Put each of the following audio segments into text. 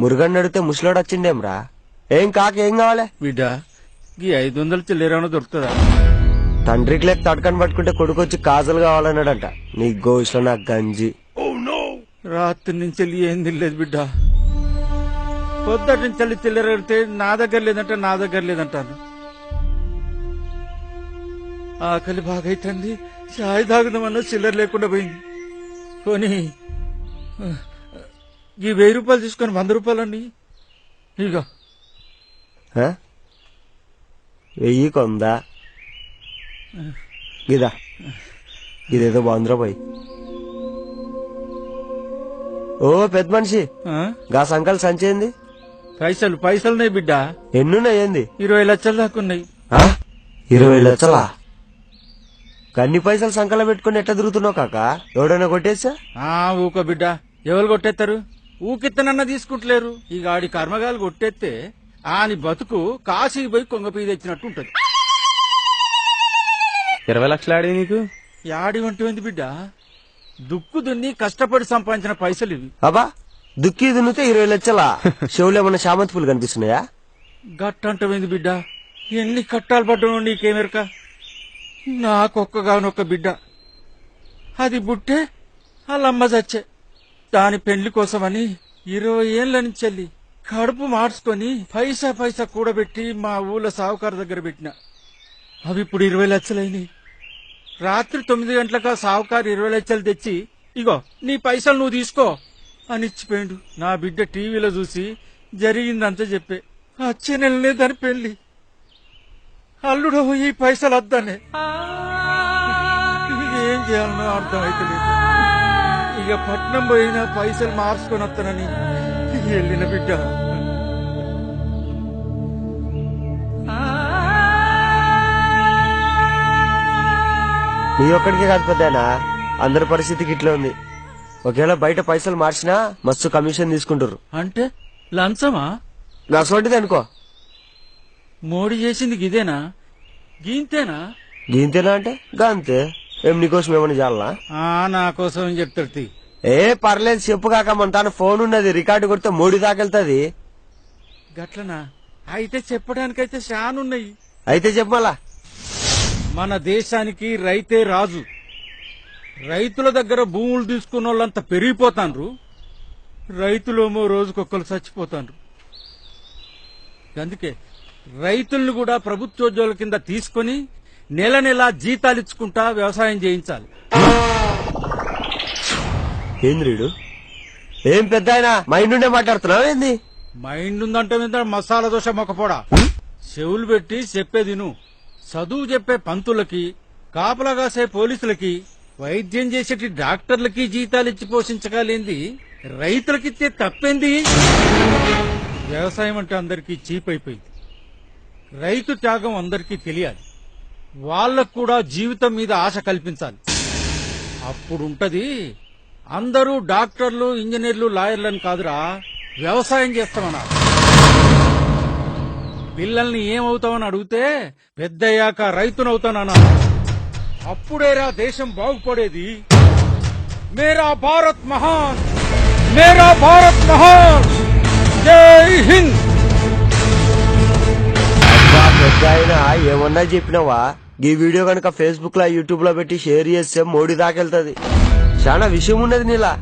మురుగన్ అడిగితే ముసలోడు వచ్చిండేమ్రా. ఏం కాకేం కావాలి బిడ్డ? ఈ 500 చిల్లరేమో దొరుకుతుందా? తండ్రికి లేక తడకని పట్టుకుంటే కొడుకొచ్చి కాజలు కావాలన్నాడంట. నీ గోష్లో నాకు గంజి. రాత్రి నుంచి ఏం తినలేదు బిడ్డ. పొద్దుటి నుంచి చిల్లర అడిగితే నా దగ్గర లేదంటాను. ఆకలి బాగైతుంది. చాయ్ తాగుదామన్నా చిల్లర లేకుండా పోయింది. పోనీ ఈ 1000 రూపాయలు తీసుకొని 100 రూపాయలండి. ఇక 1000 కొందా ఇదా? ఇదేదో బాగుందిరా పోయి. ఓ పెద్ద మనిషి, గా సంకల్ సంచేంది? పైసలున్నాయి బిడ్డ. ఎన్నున్నాయి? ఏంది? 20 లక్షల దాకా ఉన్నాయి. 20 లక్షలా? కన్ని పైసలు సంకల పెట్టుకుని ఎట్లా తిరుగుతున్నావు కాక? ఎవడైనా కొట్టేసా? ఊకో బిడ్డ, ఎవరు కొట్టేస్తారు? ఊకిత్తనన్నా తీసుకుంటలేరు. ఈ గాడి కర్మగాలు కొట్టేస్తే ఆని బతుకు కాశీకి పోయి కొంగపీ తెచ్చినట్టు ఉంటది. 20 లక్షలు ఆడి నీకు? యాడి వంటి బిడ్డ, దుక్కు దున్ని కష్టపడి సంపాదించిన పైసలు ఇవి. అబ్బా, దుక్కి దున్నితే 20 లక్షలా? చెవులు ఏమన్నా శామంతి పూలు కనిపిస్తున్నాయా? గట్టంటమైంది బిడ్డ. ఎన్ని కట్టాలు పడ్డావు నీకేమెరక? నాకొక్కగానొక్క బిడ్డ. అది బుట్టే వాళ్ళమ్మ చచ్చే. దాని పెళ్లి కోసమని 20 ఏళ్ల నుంచి కడుపు మార్చుకొని పైసా కూడబెట్టి మా ఊళ్ళో సావుకారు దగ్గర పెట్టిన. అవి ఇప్పుడు 20 లక్షలైనాయి. రాత్రి 9 గంటలకు సావుకారు 20 లక్షలు తెచ్చి, ఇగో నీ పైసలు నువ్వు తీసుకో అని ఇచ్చిపోయిండు. నా బిడ్డ టీవీలో చూసి జరిగిందంతా చెప్పే. వచ్చే నెలనే దాని పెళ్లి. అల్లుడు ఈ పైసలు వద్దనే. ఏం చేయాలనో అర్థమైతలేదు. ఇక పట్నం పోయినా పైసలు మార్చుకొని వస్తానని వెళ్ళిన బిడ్డ. నీ ఒక్కడికే కాకపోతేనా, అందరి పరిస్థితికి ఇట్లా ఉంది. ఒకవేళ బయట పైసలు మార్చినా మస్తు కమిషన్ తీసుకుంటారు. అంటే లంచమా? గసోటిది అనుకో. మోడీ చేసింది గిదేనా? గీంతేనా? గీంతేనా అంటే గంతే. ఏం నీకోసం ఏమని చాలనా? నా కోసం చెప్తాడు. ఏ పర్లేదు చెప్పు కాక, మన తాను ఫోన్ ఉన్నది, రికార్డు కొడితే మోడీ దాకెళ్తాది. గట్లనా? అయితే చెప్పడానికైతే శానున్నాయి. అయితే చెప్పమలా. మన దేశానికి రైతే రాజు. రైతుల దగ్గర భూములు తీసుకున్న వాళ్ళంతా పెరిగిపోతాండ్రు. రైతులేమో రోజుకొక్కరు చచ్చిపోతాండ్రు. అందుకే రైతులను కూడా ప్రభుత్వోద్యోగుల కింద తీసుకుని నెల నెల జీతాలు ఇచ్చుకుంటా వ్యవసాయం చేయించాలి. ఏంద్రీడు ఏం పెద్ద ఆయన మైండ్ ఉండే మాట్లాడుతున్నావు? ఏంది మైండ్ ఉందంటే మసాలా దోశ మొక్కపోడా. చెవులు పెట్టి చెప్పేది నువ్వు. చదువు చెప్పే పంతులకి, కాపలా కాసే పోలీసులకి, వైద్యం చేసేటి డాక్టర్లకి జీతాలు ఇచ్చి పోషించగలేంది రైతులకిచ్చే తప్పేంది? వ్యవసాయం అంటే అందరికీ చీప్ అయిపోయింది. రైతు త్యాగం అందరికీ తెలియాలి. వాళ్లకు కూడా జీవితం మీద ఆశ కల్పించాలి. అప్పుడుంటది అందరూ డాక్టర్లు, ఇంజనీర్లు, లాయర్లను కాదురా, వ్యవసాయం చేస్తామన్నారు. పిల్లల్ని ఏమవుతామని అడిగితే పెద్దయ్యాక రైతునవుతానన్నారు. అప్పుడేరా దేశం బాగుపడేది. మేరా భారత్ మహాన్, మేరా భారత్ మహాన్, జై హింద్. పెద్ద ఆయన ఏమన్నా చెప్పినావా? ఈ వీడియో కనుక ఫేస్బుక్ లో, యూట్యూబ్ లో పెట్టి షేర్ చేస్తే మోడీ దాకెళ్తాది. చాలా విషయం ఉన్నది నీలా.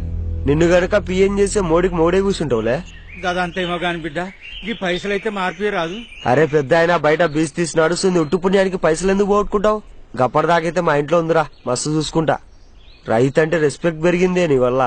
నిన్ను గనక పిఎం చేస్తే మోడీకి మోడే కూర్చుంటావులే. గదంతేమో గాని బిడ్డ, ఈ పైసలైతే మార్పే రాదు. అరే పెద్ద ఆయన బయట బీచ్ తీసి నడుస్తుంది. ఉట్టు పుణ్యానికి పైసలు ఎందుకు పోగొట్టుకుంటావు? గప్పటిదాకైతే మా ఇంట్లో ఉందిరా, మస్తు చూసుకుంటా. రైతు అంటే రెస్పెక్ట్ పెరిగిందే నీ వల్ల.